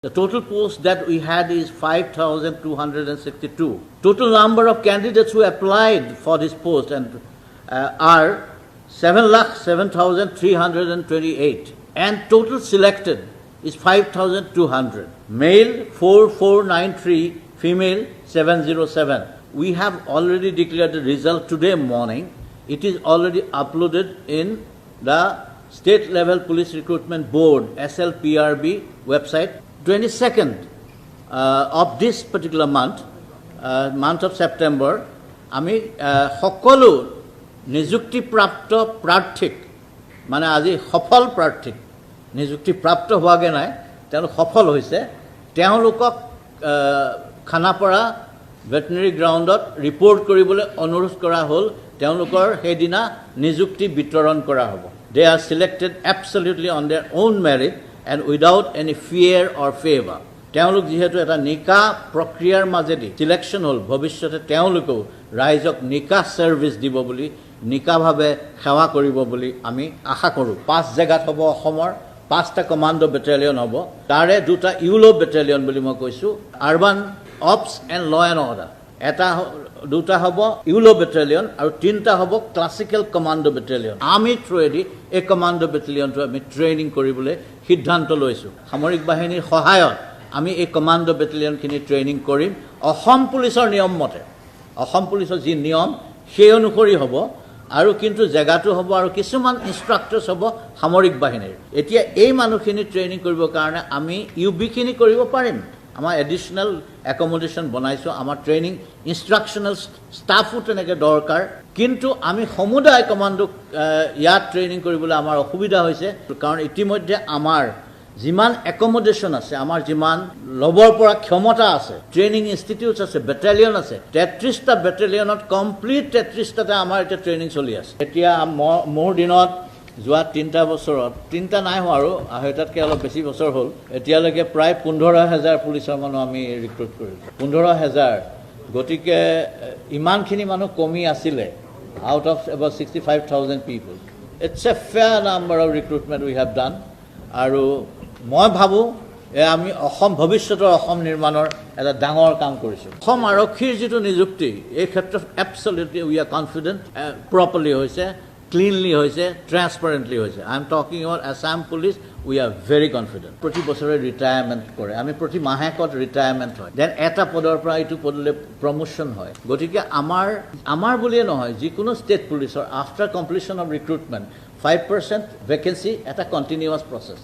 The total posts that we had is 5,262. Total number of candidates who applied for this post and are 7,07,328. And total selected is 5,200. Male 4,493, female 707. We have already declared the result today morning. It is already uploaded in the State Level Police Recruitment Board SLPRB website. 22nd of this particular month of September, আমি সকলো নিযুক্তিপ্ৰাপ্ত প্ৰাৰ্থীক মানে আজি সফল প্ৰাৰ্থীক নিযুক্তিপ্ৰাপ্ত হোৱাগে নাই তেওঁলোক সফল হৈছে তেওঁলোকক খানাপাৰা ভেটেনেৰী গ্ৰাউণ্ডত ৰিপৰ্ট কৰিবলৈ অনুৰোধ কৰা হ'ল তেওঁলোকৰ সেইদিনা নিযুক্তি বিতৰণ কৰা হ'ব They are selected absolutely on their own merit and without any fear or favor. তেওঁলোক যেহেতু এটা নিকা প্ৰক্ৰিয়াৰ মাজেদি সিলেকশ্যন হ'ল ভৱিষ্যতে তেওঁলোকেও ৰাইজক নিকা সাৰ্ভিস দিব বুলি নিকাভাৱে সেৱা কৰিব বুলি আমি আশা কৰোঁ 5 জায়গাত হ'ব অসমৰ 5টা কমান্ডো বেটালিয়ন হ'ব তাৰে দুটা ইউলো বেটালিয়ন বুলি মই কৈছো urban ops and law and order এটা দুটা হ'ব ইউলো বেটালিয়ন আৰু তিনটা হ'ব ক্লাসিক্যাল কমান্ডো বেটালিয়ন আমি থ্ৰুৱেদি এই কমান্ডো বেটালিয়নটো আমি ট্ৰেইনিং কৰিবলৈ সিদ্ধান্ত লৈছো সামৰিক বাহিনীৰ সহায়ত আমি এই কমান্ডো বেটালিয়নখিনি ট্ৰেইনিং কৰিম অসম পুলিচৰ নিয়ম মতে অসম পুলিচৰ যি নিয়ম সেই অনুসৰি হ'ব আৰু কিন্তু জায়গাটো হ'ব আৰু কিছুমান ইনষ্ট্ৰাক্টৰ্ছ হ'ব সামৰিক বাহিনীৰ এতিয়া এই মানুহখিনি ট্ৰেইনিং কৰিবৰ কাৰণে আমি ইউবিখিনি কৰিব পাৰিম আমাৰ এডিশনাল অ্যাকমোডেশন বনাইছো আমাৰ ট্ৰেইনিং ইনষ্ট্ৰাকশনাল ষ্টাফো তেনেকৈ দৰকাৰ কিন্তু আমি সমুদায় কমান্ডো ইয়াত ট্ৰেইনিং কৰিবলৈ আমাৰ অসুবিধা হৈছে কাৰণ ইতিমধ্যে আমাৰ যিমান অ্যাকমোডেশন আছে আমাৰ যিমান লবৰ পৰা ক্ষমতা আছে ট্ৰেইনিং ইনষ্টিটিউটছ আছে বেটালিয়ন আছে 33টা বেটালিয়নত কমপ্লিট 33টাতে আমাৰ এটা ট্ৰেইনিং চলি আছে এতিয়া মোৰ দিনত যোৱা 3টা বছৰত 3টা নাই হোৱা আৰু আহৈতাতকৈ অলপ বেছি বছৰ হ'ল এতিয়ালৈকে প্ৰায় 15,000 পুলিচৰ মানুহ আমি ৰিক্ৰুট কৰিলোঁ 15,000 গতিকে ইমানখিনি মানুহ কমি আছিলে out of about 65,000 people it's a fair number of recruitment we have done আৰু মই ভাবো আমি অসম ভৱিষ্যতৰ অসম নিৰ্মাণৰ এটা ডাঙৰ কাম কৰিছো অসম আৰক্ষীৰ যেটো নিযুক্তি এই ক্ষেত্ৰত absolutely we are confident properly হৈছে cleanly hoise transparently hoise I am talking about Assam Police we are very confident proti bochore retirement kore ami proti mahekot retirement hoy then eta podor pra itu podle promotion hoy gotike amar bolie nohoy jikono state police or after completion of recruitment 5% vacancy eta continuous process